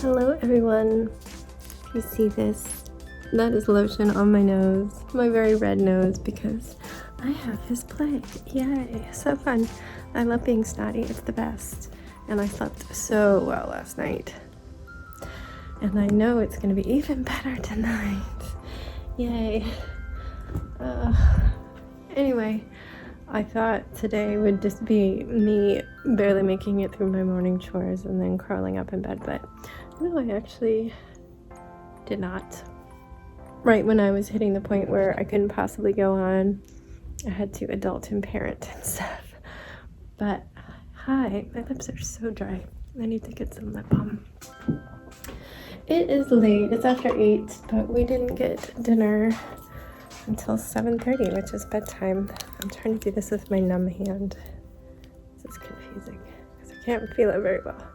Hello everyone. If you see this, that is lotion on my nose, my very red nose, because I have his plague. Yay, so fun. I love being snotty, it's the best. And I slept so well last night. And I know it's gonna be even better tonight. Yay. Anyway, I thought today would just be me barely making it through my morning chores and then curling up in bed, but no, I actually did not. Right when I was hitting the point where I couldn't possibly go on, I had to adult and parent and stuff. But hi, my lips are so dry. I need to get some lip balm. It is late, it's after 8, but we didn't get dinner until 7:30, which is bedtime. I'm trying to do this with my numb hand. This is confusing because I can't feel it very well.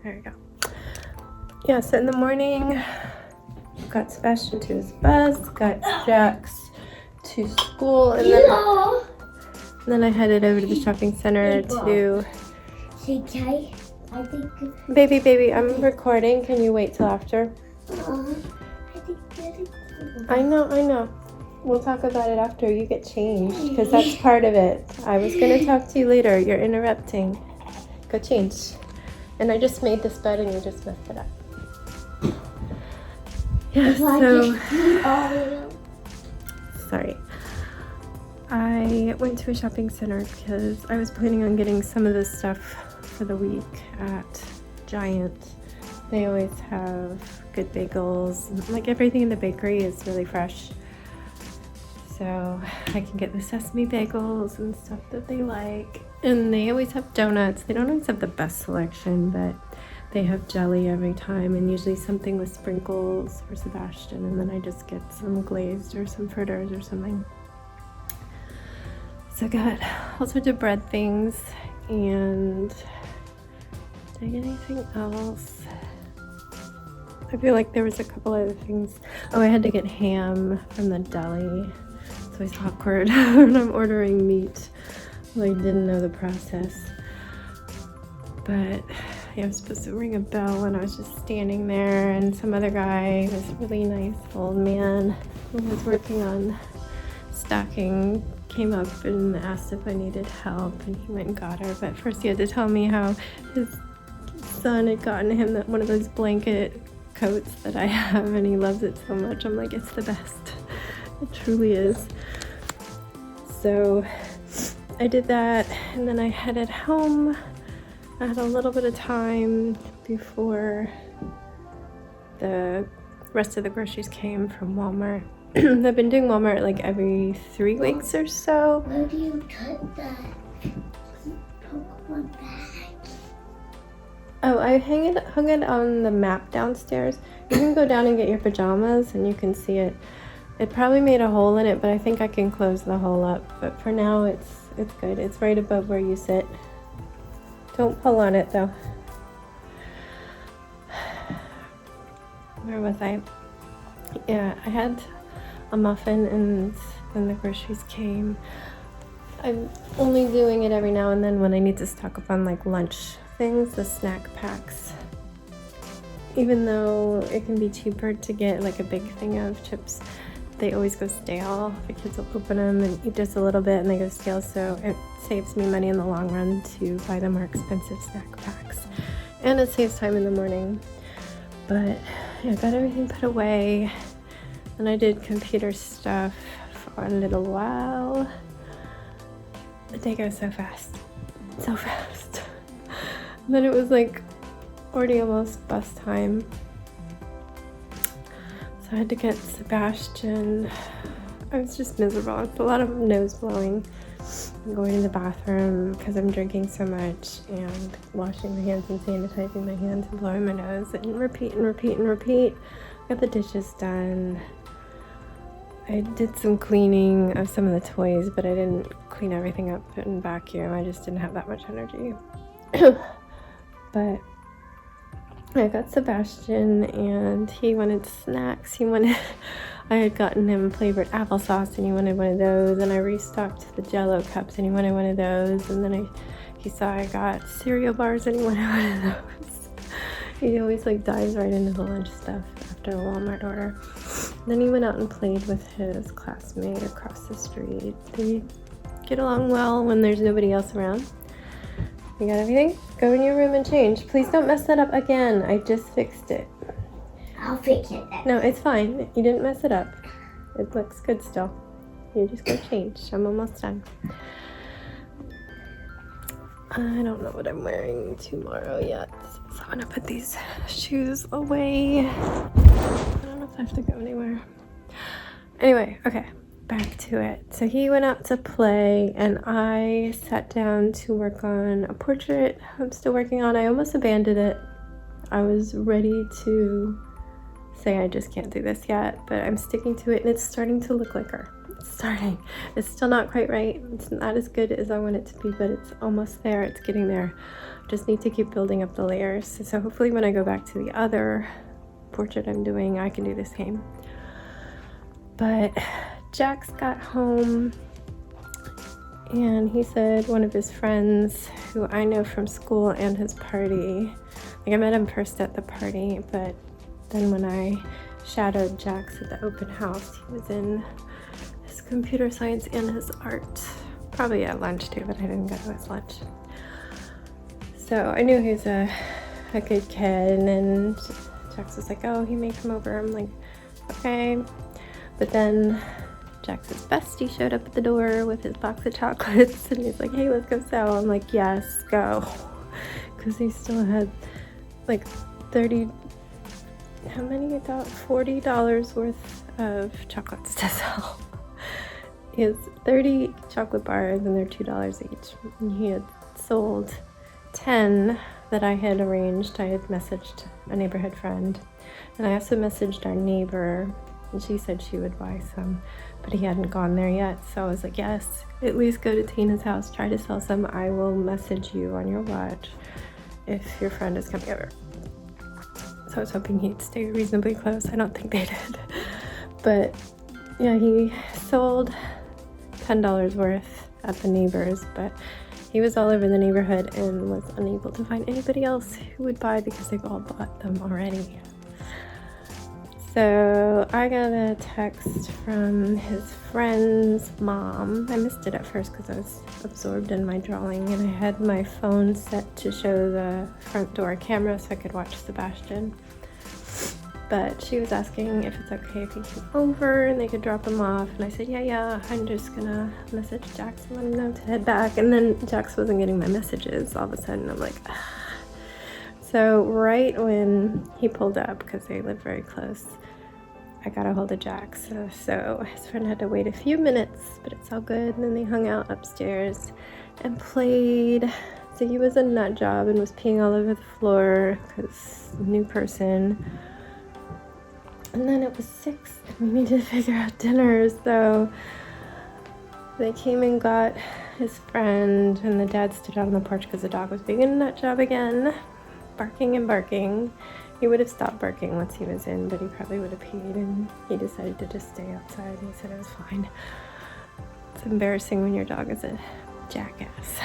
There we go. Yeah, so in the morning, got Sebastian to his bus, got Jax to school, and then I headed over to the shopping center to... Baby, I'm recording. Can you wait till after? I know. We'll talk about it after you get changed, because that's part of it. I was going to talk to you later. You're interrupting. Go change. And I just made this bed and you just messed it up. Yeah, so... Sorry. I went to a shopping center because I was planning on getting some of this stuff for the week at Giant. They always have good bagels. Like, everything in the bakery is really fresh. So I can get the sesame bagels and stuff that they like. And they always have donuts. They don't always have the best selection, but they have jelly every time, and usually something with sprinkles for Sebastian. And then I just get some glazed or some fritters or something. So I got all sorts of bread things. And did I get anything else? I feel like there was a couple other things. Oh, I had to get ham from the deli. It's always awkward when I'm ordering meat. Well, I didn't know the process. But yeah, I was supposed to ring a bell when I was just standing there, and some other guy, this really nice old man who was working on stocking, came up and asked if I needed help, and he went and got her. But first he had to tell me how his son had gotten him one of those blanket coats that I have, and he loves it so much. I'm like, it's the best. It truly is. So I did that, and then I headed home. I had a little bit of time before the rest of the groceries came from Walmart. I've been doing Walmart like every 3 weeks or so. Where do you cut that Pokemon bag? Oh, I hung it on the map downstairs. You can go down and get your pajamas and you can see it. It probably made a hole in it, but I think I can close the hole up. But for now, it's good. It's right above where you sit. Don't pull on it though. Where was I? Yeah, I had a muffin and then the groceries came. I'm only doing it every now and then when I need to stock up on like lunch things, the snack packs. Even though it can be cheaper to get like a big thing of chips, they always go stale. The kids will open them and eat just a little bit and they go stale, so it saves me money in the long run to buy the more expensive snack packs. And it saves time in the morning. But yeah, I got everything put away, and I did computer stuff for a little while. The day goes so fast. So fast. And then it was like already almost bus time. So I had to get Sebastian. I was just miserable. It's a lot of nose blowing. I'm going to the bathroom because I'm drinking so much, and washing my hands and sanitizing my hands and blowing my nose, and repeat. Got the dishes done. I did some cleaning of some of the toys, but I didn't clean everything up and vacuum. I just didn't have that much energy. But I got Sebastian, and he wanted snacks. I had gotten him flavored applesauce, and he wanted one of those, and I restocked the Jell-O cups, and he wanted one of those, and then he saw I got cereal bars, and he wanted one of those. He always like dives right into the lunch stuff after a Walmart order. Then he went out and played with his classmate across the street. They get along well when there's nobody else around. You got everything? Go in your room and change. Please don't mess that up again. I just fixed it. I'll fix it then. No, it's fine. You didn't mess it up. It looks good still. You just go change. I'm almost done. I don't know what I'm wearing tomorrow yet. So I'm gonna put these shoes away. I don't know if I have to go anywhere. Anyway, okay, back to it. So he went out to play and I sat down to work on a portrait I'm still working on. I almost abandoned it. I was ready to say I just can't do this yet, but I'm sticking to it and it's starting to look like her. It's still not quite right. It's not as good as I want it to be, but it's almost there. It's getting there. Just need to keep building up the layers. So hopefully when I go back to the other portrait I'm doing, I can do the same. But Jax got home and he said one of his friends who I know from school and his party, like I met him first at the party, but then when I shadowed Jax at the open house, he was in his computer science and his art. Probably at lunch too, but I didn't go to his lunch. So I knew he was a good kid, and Jax was like, oh, he may come over. I'm like, okay. But then Jax's bestie showed up at the door with his box of chocolates, and he's like, hey, let's go sell. I'm like, yes, go. Because he still had like $40 worth of chocolates to sell. He has 30 chocolate bars and they're $2 each. And he had sold 10 that I had arranged. I had messaged a neighborhood friend, and I also messaged our neighbor, and she said she would buy some, but he hadn't gone there yet. So I was like, yes, at least go to Tina's house, try to sell some. I will message you on your watch if your friend is coming over. So I was hoping he'd stay reasonably close. I don't think they did. But yeah, he sold $10 worth at the neighbors, but he was all over the neighborhood and was unable to find anybody else who would buy because they've all bought them already. So I got a text from his friend's mom. I missed it at first because I was absorbed in my drawing, and I had my phone set to show the front door camera so I could watch Sebastian. But she was asking if it's okay if he came over and they could drop him off, and I said, yeah, I'm just gonna message Jax and let him know to head back. And then Jax wasn't getting my messages. All of a sudden I'm like, ah. So right when he pulled up, because they live very close, I got a hold of Jax. So his friend had to wait a few minutes, but it's all good. And then they hung out upstairs and played. So he was a nut job and was peeing all over the floor because new person. And then it was 6 and we needed to figure out dinner. So they came and got his friend, and the dad stood out on the porch because the dog was being a nut job again, barking and barking. He would have stopped barking once he was in, but he probably would have peed, and he decided to just stay outside. He said it was fine. It's embarrassing when your dog is a jackass.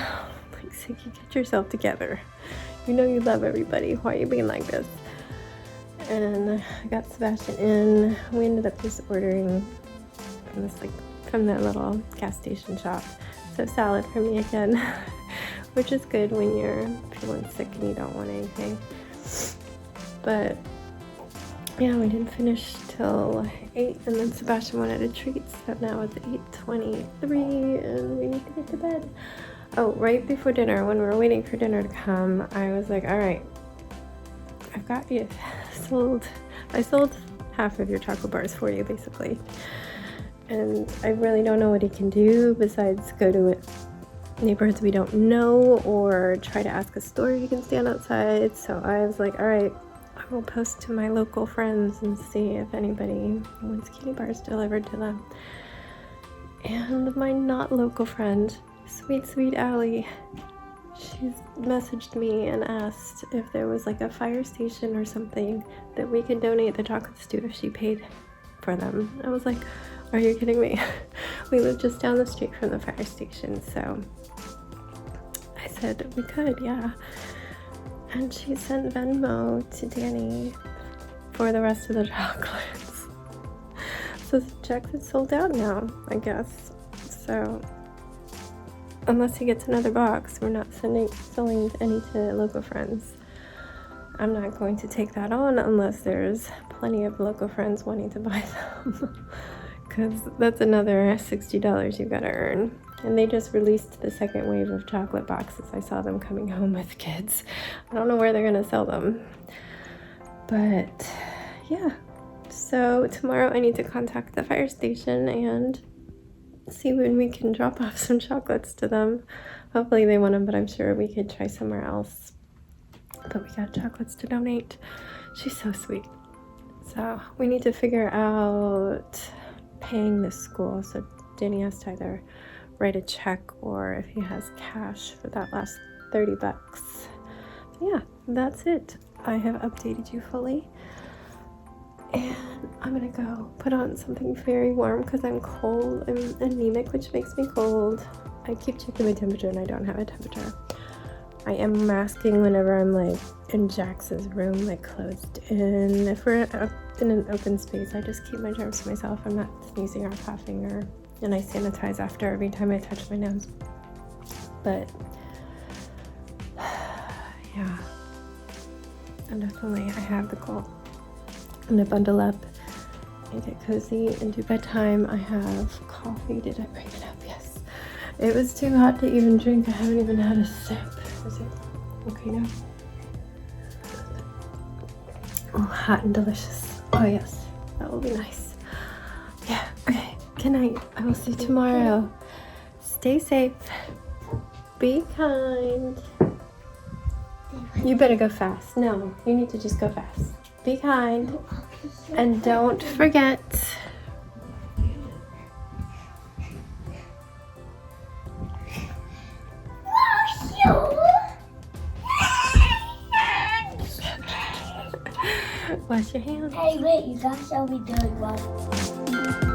Like, so you get yourself together. You know you love everybody. Why are you being like this? And I got Sebastian in. We ended up just ordering from that little gas station shop. So salad for me again, which is good when you're feeling sick and you don't want anything. But yeah, we didn't finish till 8, and then Sebastian wanted a treat, so now it's 8:23 and we need to get to bed. Oh, right before dinner, when we were waiting for dinner to come, I was like, all right, I've got you sold. I sold half of your chocolate bars for you, basically. And I really don't know what he can do besides go to it neighborhoods we don't know or try to ask a store he can stand outside. So I was like, all right, I will post to my local friends and see if anybody wants candy bars delivered to them. And my not local friend, sweet Allie, she's messaged me and asked if there was like a fire station or something that we could donate the chocolates to if she paid for them. I was like, are you kidding me? We live just down the street from the fire station, so I said we could, yeah. And she sent Venmo to Danny for the rest of the chocolates. So the Jack's is sold out now, I guess. So unless he gets another box, we're not selling any to local friends. I'm not going to take that on unless there's plenty of local friends wanting to buy them. Because that's another $60 you've got to earn. And they just released the second wave of chocolate boxes. I saw them coming home with kids. I don't know where they're going to sell them. But yeah. So tomorrow I need to contact the fire station and see when we can drop off some chocolates to them. Hopefully they want them, but I'm sure we could try somewhere else. But we got chocolates to donate. She's so sweet. So we need to figure out paying the school. So Danny has to either write a check or if he has cash for that last $30. So yeah, that's it. I have updated you fully. And I'm gonna go put on something very warm because I'm cold. I'm anemic, which makes me cold. I keep checking my temperature and I don't have a temperature. I am masking whenever I'm like in Jax's room, like closed in. If we're up in an open space, I just keep my germs to myself. I'm not sneezing or coughing, and I sanitize after every time I touch my nose. But yeah, and definitely I have the cold. I'm gonna bundle up and get cozy and do bedtime. I have coffee. Did I bring it up? Yes. It was too hot to even drink. I haven't even had a sip. Is it okay now? Oh, hot and delicious. Oh yes, that will be nice. Yeah, okay. Good night. I will see you tomorrow. Stay safe. Be kind. You better go fast. No, you need to just go fast. Be kind. And don't forget. Wash your hands. Hey, wait, you gotta show me doing one.